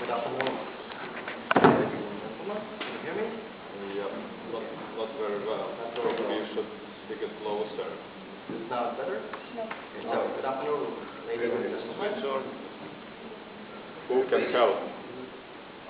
Good afternoon, ladies and gentlemen. Can you hear me? Yeah, not very well. Probably you should speak it closer. Is it now better? No. Okay, so, good afternoon, ladies and gentlemen. Sure. Who can help?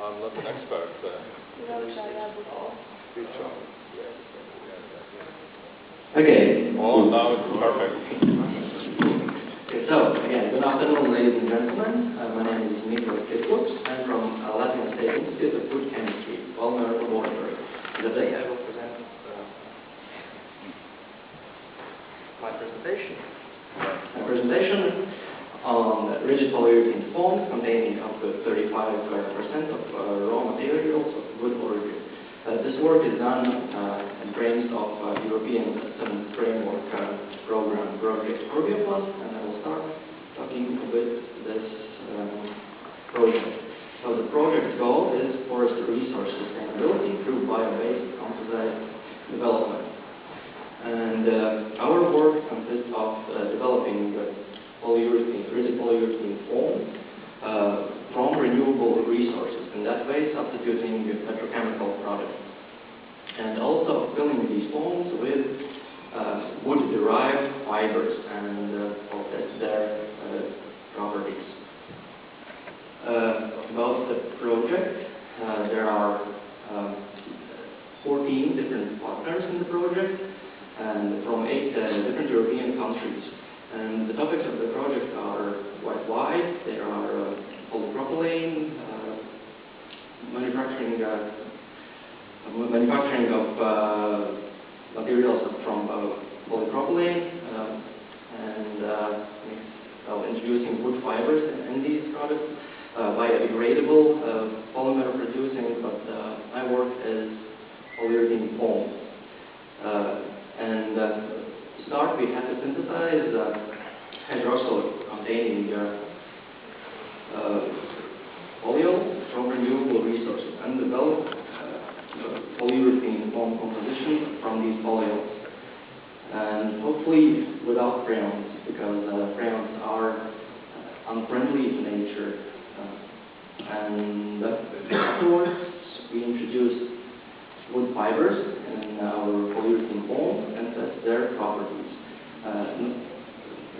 I'm not an expert. Teacher. Okay. Oh, now it's perfect. Okay, so, again, good afternoon, ladies and gentlemen. My name is Kirpluks. I'm from Latvian State Institute of Food Chemistry, Polymer Laboratory. Today I will present my presentation. A presentation on rigid polyurethane foam containing up to 35% of raw materials of good origin. This work is done in frames of European System Framework Program project Plus, and I will start talking with this project. So the project goal is forest resource sustainability through bio-based composite development. And our work consists of developing rigid polyurethane foam from renewable resources, in that way substituting petrochemical products. And also filling these foams with wood-derived fibers and test their properties. About the project, there are 14 different partners in the project, and from 8 different European countries. And the topics of the project are quite wide. There are polypropylene, manufacturing of materials from polypropylene, and introducing wood fibers in these products, biodegradable polymer producing, but my work is polyurethane foam. To start, we have to synthesize hydroxyl containing polyols from renewable resources and develop polyurethane foam composition from these polyols. And hopefully without freons, because freons are unfriendly in nature. And afterwards, we introduce wood fibers in our polyurethane foam and test their properties.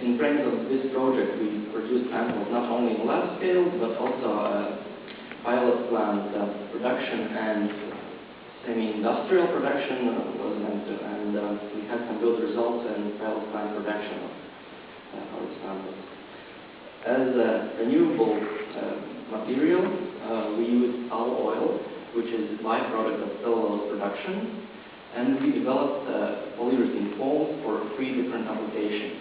In frames of this project, we produce samples not only in lab scale, but also pilot plant production and semi-industrial production was meant to, and we had some good results in pilot plant production of our samples. As a renewable material, we use tall oil, which is a byproduct of cellulose production, and we developed polyurethane foam for 3 different applications.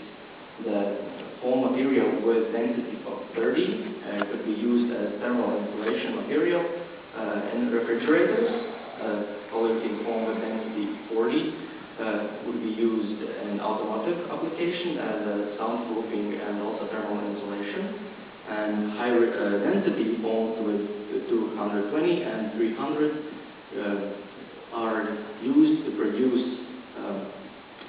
The foam material with density of 30 could be used as thermal insulation material in refrigerators. Polyurethane foam with density 40 would be used in automotive application as soundproofing and also thermal insulation. And high density foams with 220 and 300 are used to produce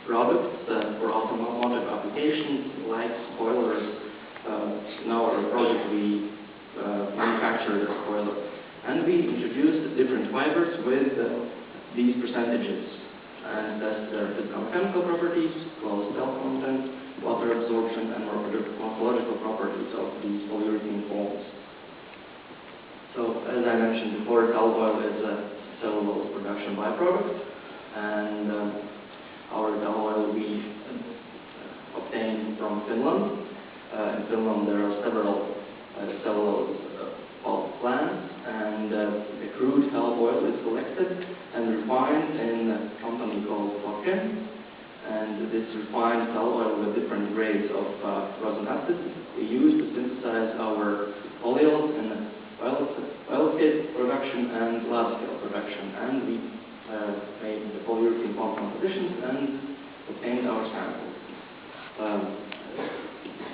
products for automotive applications like spoilers. In our project we manufacture the spoiler. And we introduced different fibers with these percentages and test their physicochemical properties, closed cell content, water absorption, and morphological properties of these polyurethane foams. So, as I mentioned before, tall oil is a cellulose production byproduct, and our tall oil we obtained from Finland. In Finland there are several cellulose pulp plants, and the crude tall oil is collected and refined in a company called Fokken. And this refined tall oil with different grades of rosin acid we use to synthesize our polyols in oil kit production and lab scale production. And we made the polyurethane foam compositions and obtained our samples.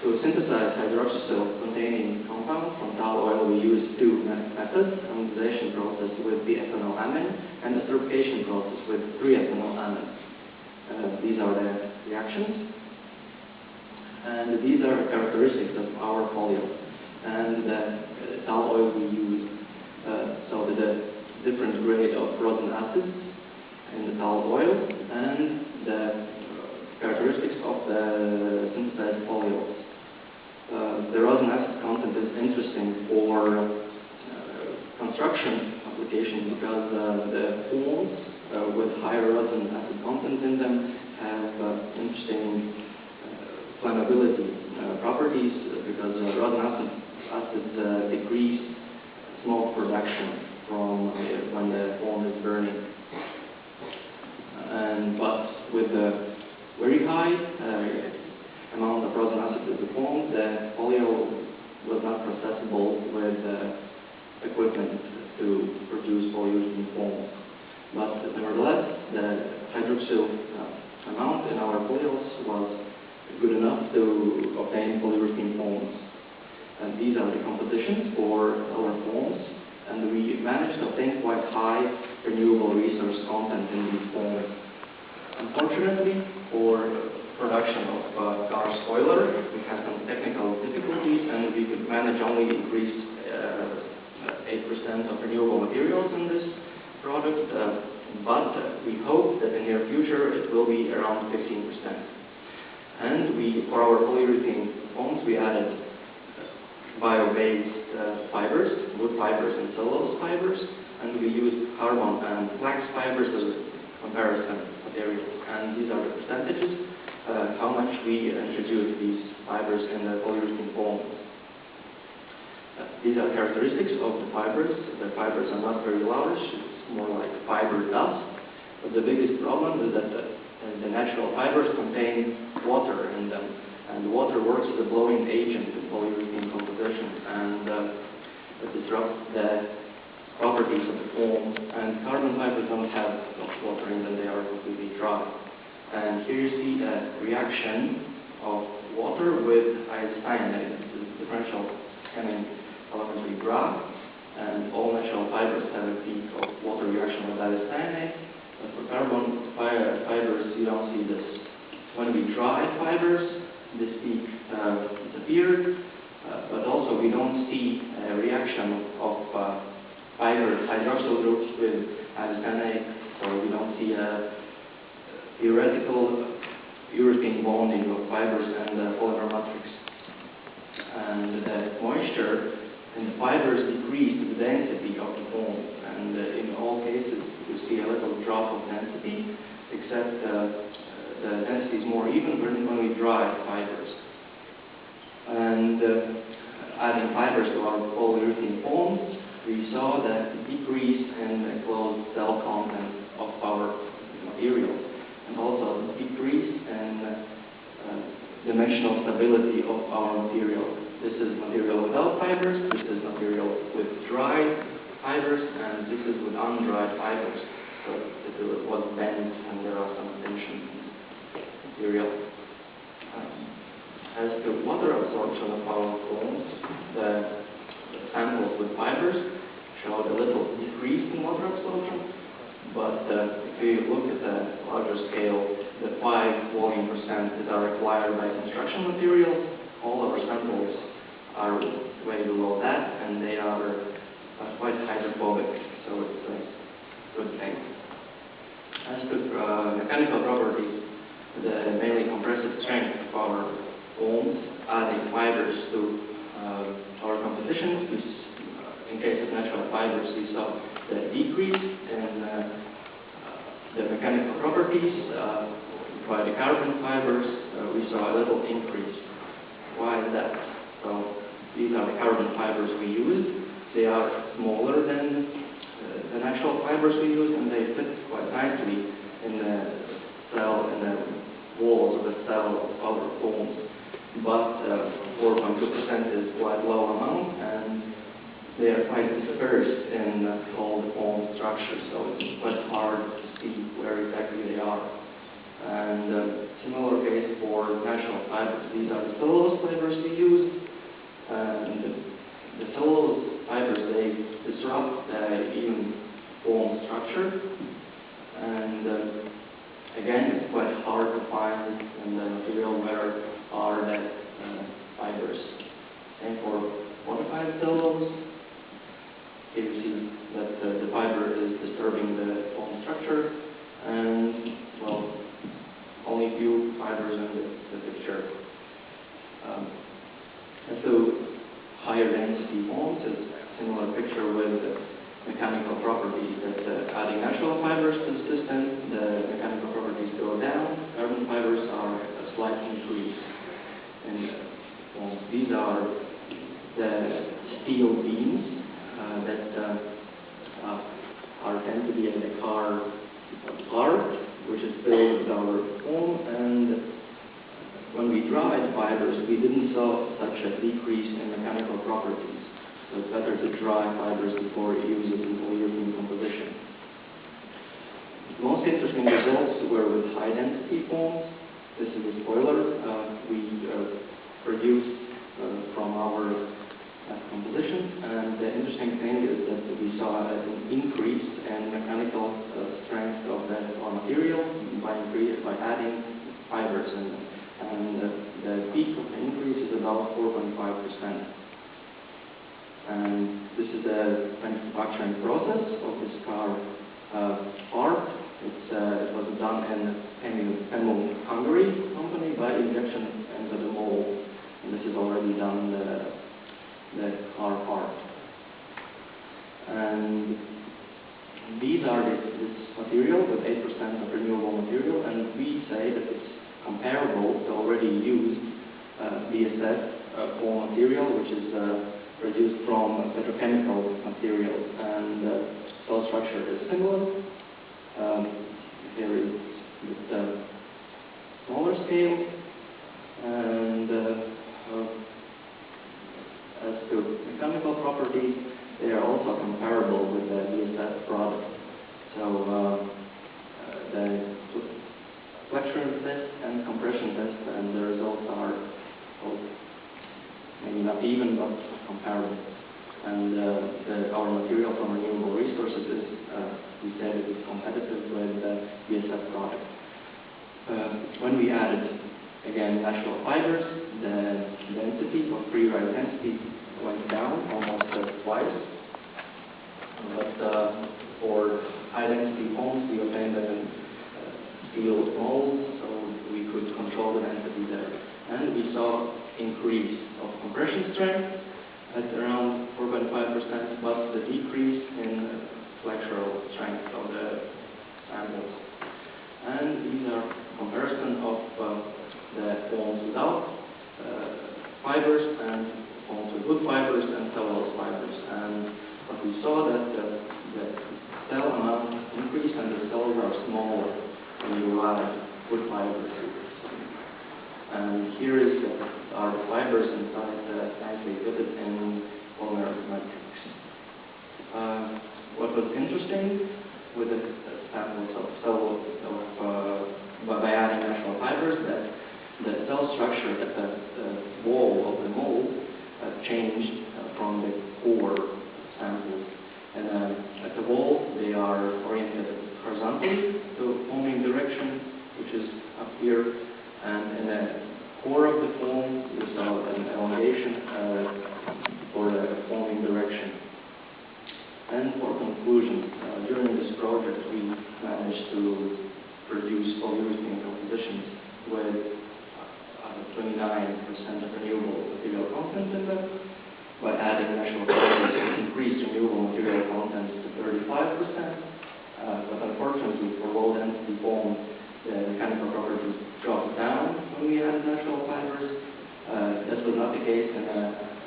To synthesize hydroxyl containing compounds from tall oil, we use 2 methods: anodization process with ethynylamine and esterification process with 3-ethynylamine. These are the reactions, and these are the characteristics of our polyol. and the tall oil we use. So the different grade of rosin acids in the tall oil and the characteristics of the synthesized polyols. The rosin acid content is interesting for construction applications because the foams with higher rosin acid content in them have interesting flammability properties because rosin acids decrease smoke production from when the foam is burning. But with the very high amount of rosin acid in the foam, the polyol was not processable with equipment to produce polyurethane foam. But nevertheless, the hydroxyl amount in our polyols was good enough to obtain polyurethane foams. And these are the compositions for our foams, and we managed to obtain quite high renewable resource content in these foams. Unfortunately, for production of car spoiler, we had some technical difficulties, and we could manage only increase 8% of renewable materials in this product, but we hope that in the near future it will be around 15%. And for our polyurethane foams, we added bio-based fibers, wood fibers and cellulose fibers, and we used carbon and flax fibers as comparison materials. And these are the percentages, how much we introduced these fibers in the polyurethane foam. These are characteristics of the fibers. The fibers are not very large, it's more like fiber dust. But the biggest problem is that the natural fibers contain water in them, and water works as a blowing agent in polyurethane composition, and it disrupts the properties of the foam. And carbon fibers don't have much water in them, they are completely dry. And here you see a reaction of water with isocyanate. This is differential chemical graph, and all natural fibers have a peak of water reaction with isocyanate. But for carbon fibers, you don't see this. When we dry fibers, this peak disappeared, but also we don't see a reaction of fiber hydroxyl groups with isocyanate, so we don't see a theoretical urethane bonding of fibers and the polymer matrix. And the moisture in the fibers decreased the density of the foam, and in all cases you see a little drop of density, except the density is more even when we dry fibers. And adding fibers to our polyurethane foam, we saw that decrease in the closed cell content of our material, and also decrease in dimensional stability of our material. This is material without fibers, this is material with dried fibers, and this is with undried fibers. So it was bent, and there are some tension in this material. As to water absorption of our foams, the samples with fibers showed a little decrease in water absorption, but if we look at the larger scale, the 5 volume percent that are required by construction materials, all our samples are way below that, and they are quite hydrophobic, so it's a good thing. As to mechanical properties, the mainly compressive strength of our foams, adding fibers to our composition, in case of natural fibers, we saw the decrease in the mechanical properties. By the carbon fibers, we saw a little increase. Why is that? So these are the carbon fibers we used. They are smaller than the natural fibers we use, and they fit quite nicely in the cell, in the walls of the cell of our foams. But 4.2% is quite low amount, and they are quite dispersed in all the foam structures, so it's quite hard to see where exactly they are. And similar case for natural fibers. These are the cellulose fibers we use, and the cellulose fibers, they disrupt the even foam structure, and again, it's quite hard to find in the material where are the fibers. And for water outside cellulose. Here you see that the fiber is disturbing the foam structure, and well, only few fibers in the picture. And so higher density foams is a similar picture with mechanical properties that adding natural fibers to the system, the mechanical properties go down, carbon fibers are a slight increase. And these are the steel beams that tend to be in the car part, which is filled with our foam, and when we dried fibers, we didn't saw such a decrease in mechanical properties. So it's better to dry fibers before you use it in polyurethane composition. The most interesting results were with high-density foams. This is a spoiler we produced from our composition, and the interesting thing is that we saw an increase in mechanical strength of our material by adding fibers in them. And the peak of the increase is about 4.5%. And this is the manufacturing process of this car part. It was done in Pemu, Hungary company by injection into the mold. And this is already done the car part. And these are this material with 8% of renewable material, and we say that it's comparable to already used BSF foam material, which is produced from petrochemical material, and cell structure is similar. Here is the smaller scale, and as to mechanical properties, they are also comparable with the BSF product. So the flexion test and compression test, and the results are, well, maybe not even, but comparable. And our material from renewable resources is, we said, it is competitive with the BSF product. When we added, again, natural fibers, the density of free ride density went down almost twice. But for high density foams, we obtained them in steel molds, so we could control the density there. And we saw increase of compression strength at around 4.5%, but the decrease in flexural strength of the samples. And these are comparison of the foams without fibers and foams with good fibers and cellulose fibers. And what we saw that the cell amount increased and the cells are smaller when you add good fibers. And here is our fibers inside nicely fitted in polymer matrix. What was interesting with the samples by adding natural fibers, that the cell structure at the wall of the mold changed from the core samples. And at the wall, they are oriented horizontally to foaming direction, which is up here. And in the core of the foam, we saw an elongation for the foaming direction. And for conclusion, during this project, we managed to produce polyurethane compositions with 29% of renewable material content in them. By adding natural fibers, it increased renewable material content to 35%. But unfortunately, for low density foam, the mechanical properties dropped down when we added natural fibers. This was not the case in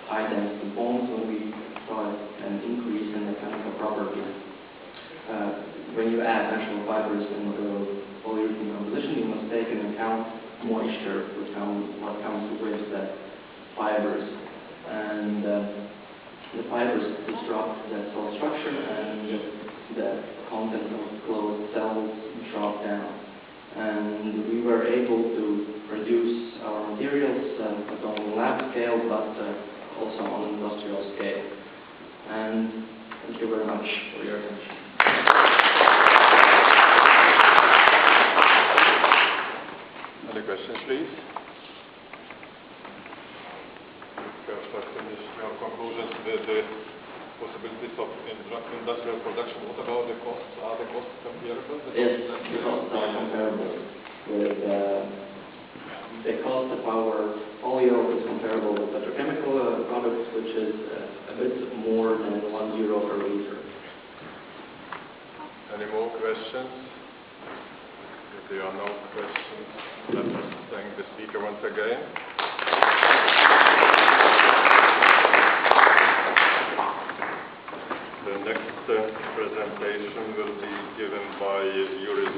high density foams when we saw an increase in mechanical properties. When you add natural fibers into polyurethane composition, you must take into account moisture, what comes with the fibers. And the fibers disrupt the cell structure, and the content of closed cells drop down. And we were able to produce our materials not only on lab scale, but also on industrial scale. And thank you very much for your attention. Other questions, please? First question is, conclusions possibilities of industrial production. What about the costs? Are the costs comparable? Yes, the costs are comparable with the cost of our polyo is comparable with petrochemical products, which is a bit more than €1 per liter. Any more questions? If there are no questions, let us thank the speaker once again. The next presentation will be given by Yuri